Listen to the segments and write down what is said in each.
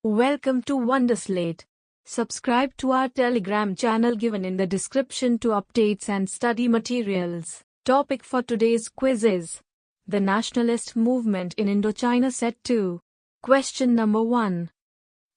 Welcome to Wonderslate. Subscribe to our Telegram channel given in the description to updates and study materials. Topic for today's quiz is the Nationalist movement in Indochina Set 2. Question number 1.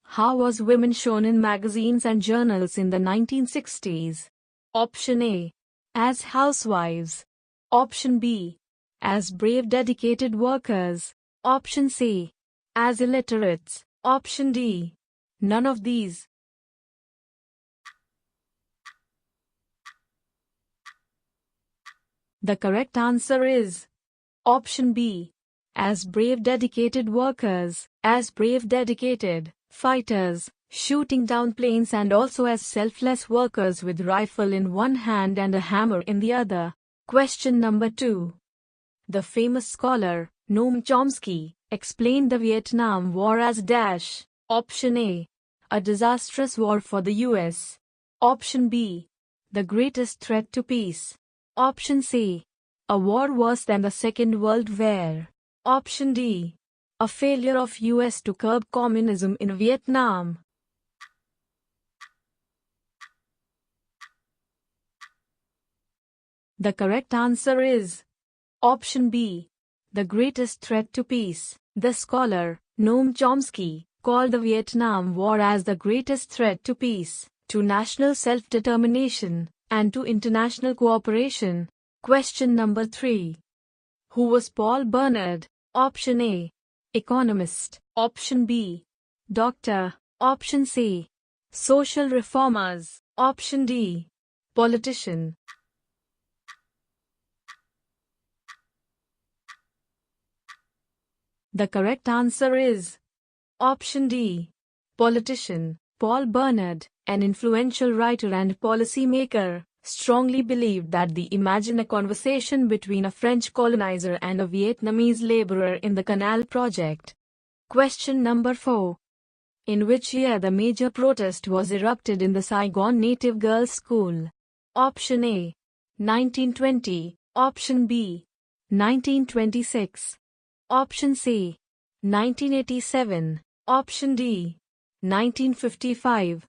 How was women shown in magazines and journals in the 1960s? Option A. As housewives. Option B. As brave dedicated workers. Option C. As illiterates. Option D. None of these. The correct answer is Option B. As brave dedicated workers, as brave dedicated fighters, shooting down planes, and also as selfless workers with rifle in one hand and a hammer in the other. Question number 2. The famous scholar, Noam Chomsky, explained the Vietnam War as dash. Option A. A disastrous war for the US. Option B. The greatest threat to peace. Option C. A war worse than the Second World War. Option D. A failure of US to curb communism in Vietnam. The correct answer is Option B. The greatest threat to peace. The scholar, Noam Chomsky, called the Vietnam War as the greatest threat to peace, to national self-determination, and to international cooperation. Question number 3. Who was Paul Bernard? Option A. Economist. Option B. Doctor. Option C. Social reformers. Option D. Politician. The correct answer is Option D. Politician. Paul Bernard, an influential writer and policymaker, strongly believed that imagine a conversation between a French colonizer and a Vietnamese laborer in the Canal Project. Question number 4. In which year the major protest was erupted in the Saigon Native Girls School? Option A. 1920. Option B. 1926. Option C. 1987. Option D. 1955.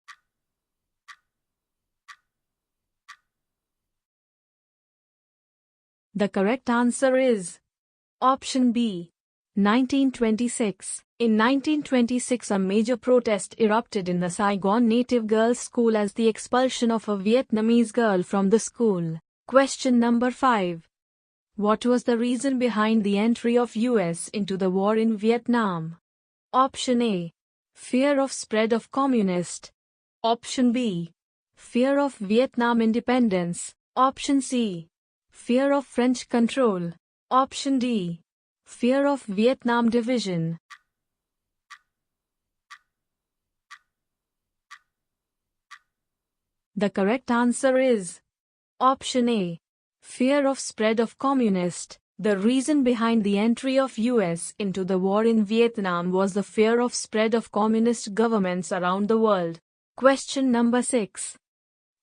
The correct answer is Option B. 1926. In 1926, a major protest erupted in the Saigon Native Girls School as the expulsion of a Vietnamese girl from the school. Question number 5. What was the reason behind the entry of US into the war in Vietnam? Option A. Fear of spread of communist. Option B. Fear of Vietnam independence. Option C. Fear of French control. Option D. Fear of Vietnam division. The correct answer is Option A. Fear of spread of communist. The reason behind the entry of US into the war in Vietnam was the fear of spread of communist governments around the world. Question number 6.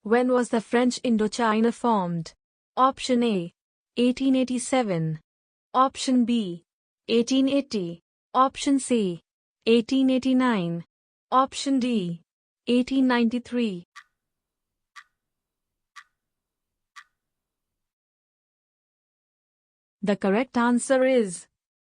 When was the French Indo-China formed? Option A. 1887. Option B. 1880. Option C. 1889. Option D. 1893. The correct answer is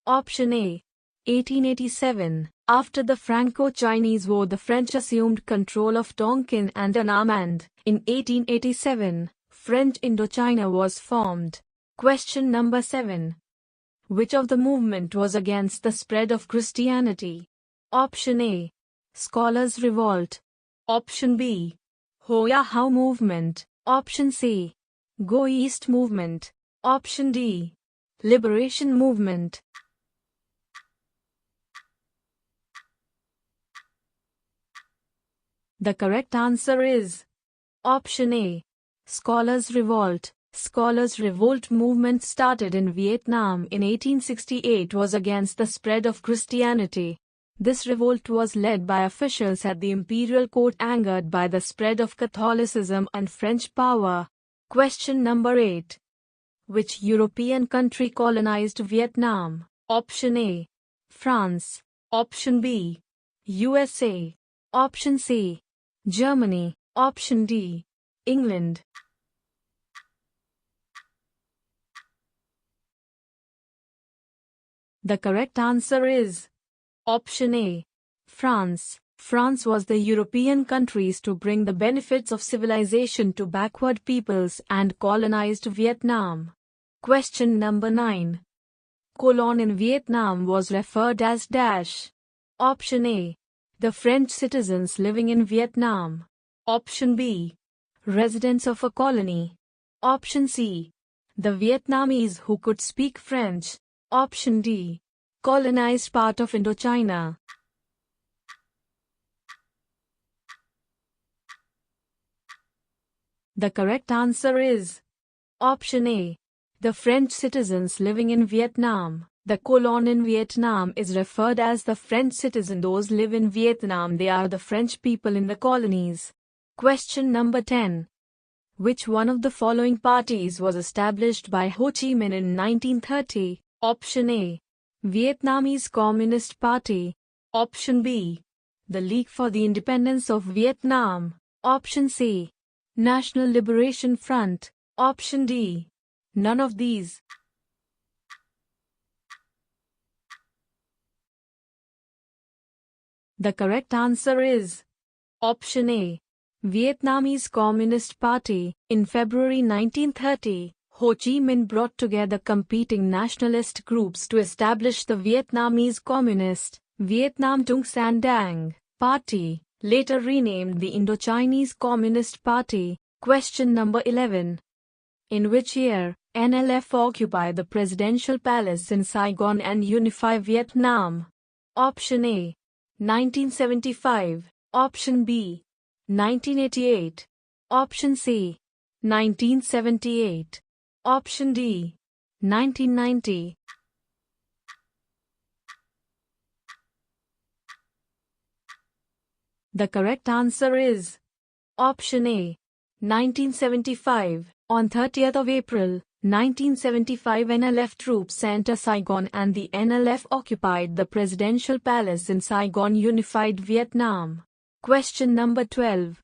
Option A. 1887. After the Franco-Chinese War, the French assumed control of Tonkin and Annam, and in 1887, French Indochina was formed. Question number 7. Which of the movement was against the spread of Christianity? Option A. Scholars' Revolt. Option B. Ho Chi Minh movement. Option C. Go East movement. Option D. Liberation movement. The correct answer is Option A. Scholars' Revolt. Scholars' Revolt movement started in Vietnam in 1868 was against the spread of Christianity. This revolt was led by officials at the imperial court angered by the spread of Catholicism and French power. Question number 8. Which European country colonized Vietnam? Option A. France. Option B. USA. Option C. Germany. Option D. England. The correct answer is option A. France. France was the European countries to bring the benefits of civilization to backward peoples and colonized Vietnam. Question number 9. Colon in Vietnam was referred as dash. Option A. The French citizens living in Vietnam. Option B. Residents of a colony. Option C. The Vietnamese who could speak French. Option D. Colonized part of Indochina. The correct answer is option A. The French citizens living in Vietnam. The colon in Vietnam is referred as the French citizen. Those live in Vietnam, they are the French people in the colonies. Question number 10. Which one of the following parties was established by Ho Chi Minh in 1930? Option A. Vietnamese Communist Party. Option B. The League for the Independence of Vietnam. Option C. National Liberation Front. Option D. None of these. The correct answer is option A. Vietnamese Communist Party. In February 1930, Ho Chi Minh brought together competing nationalist groups to establish the Vietnamese Communist, Vietnam Trung San Dang Party, later renamed the Indochinese Communist Party. Question number 11. In which year, NLF occupied the presidential palace in Saigon and unify Vietnam? Option A. 1975. Option B. 1988. Option C. 1978. Option D. 1990. The correct answer is option A. 1975. On 30th of April, 1975, NLF troops entered Saigon and the NLF occupied the presidential palace in Saigon, unified Vietnam. Question number 12.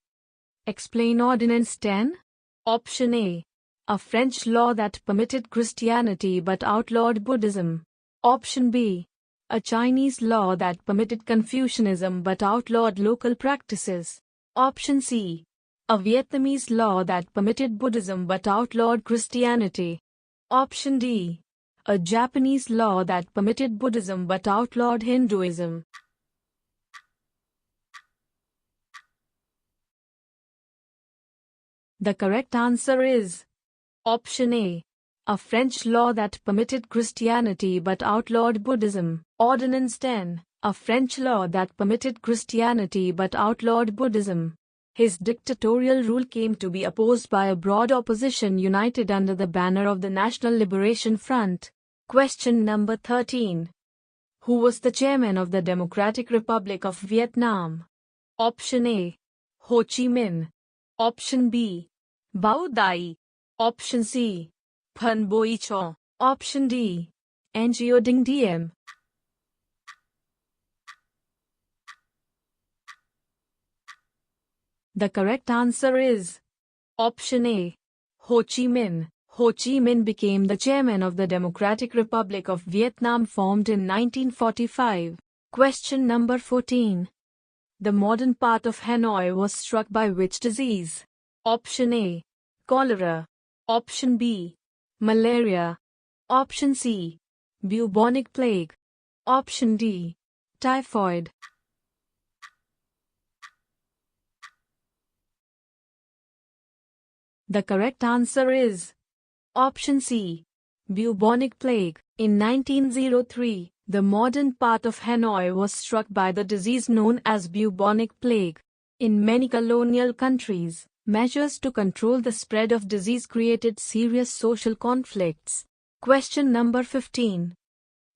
Explain Ordinance 10. Option A. A French law that permitted Christianity but outlawed Buddhism. Option B. A Chinese law that permitted Confucianism but outlawed local practices. Option C. A Vietnamese law that permitted Buddhism but outlawed Christianity. Option D. A Japanese law that permitted Buddhism but outlawed Hinduism. The correct answer is option A. A French law that permitted Christianity but outlawed Buddhism. Ordinance 10. A French law that permitted Christianity but outlawed Buddhism. His dictatorial rule came to be opposed by a broad opposition united under the banner of the National Liberation Front. Question number 13. Who was the chairman of the Democratic Republic of Vietnam? Option A. Ho Chi Minh. Option B. Bao Dai. Option C. Phan Boi Cho. Option D. Ngo Dinh Diem. The correct answer is option A. Ho Chi Minh. Ho Chi Minh became the chairman of the Democratic Republic of Vietnam, formed in 1945. Question number 14. The modern part of Hanoi was struck by which disease? Option A. Cholera. Option B. Malaria. Option C. Bubonic plague. Option D. Typhoid. The correct answer is option C. Bubonic plague. In 1903, the modern part of Hanoi was struck by the disease known as bubonic plague. In many colonial countries, measures to control the spread of disease created serious social conflicts. Question number 15.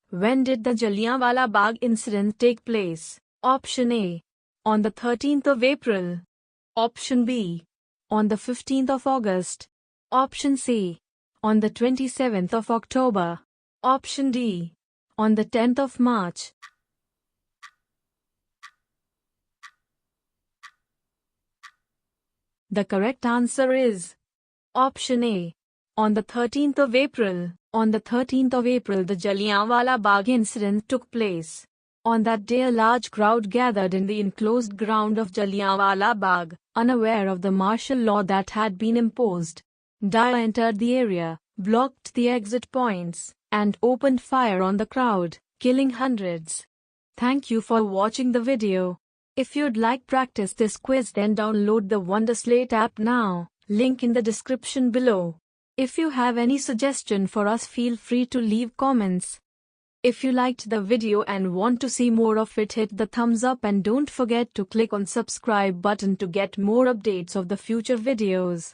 When did the Jallianwalla Bagh incident take place? Option A. On the 13th of April. Option B. On the 15th of August. Option C. On the 27th of October. Option D. On the 10th of March. The correct answer is option A. On the 13th of April. On the 13th of April, the Jallianwalla Bagh incident took place. On that day, a large crowd gathered in the enclosed ground of Jallianwalla Bagh, unaware of the martial law that had been imposed. Dyer entered the area, blocked the exit points, and opened fire on the crowd, killing hundreds. Thank you for watching the video. If you'd like practice this quiz, then download the Wonderslate app now, link in the description below. If you have any suggestion for us, feel free to leave comments. If you liked the video and want to see more of it, hit the thumbs up and don't forget to click on subscribe button to get more updates of the future videos.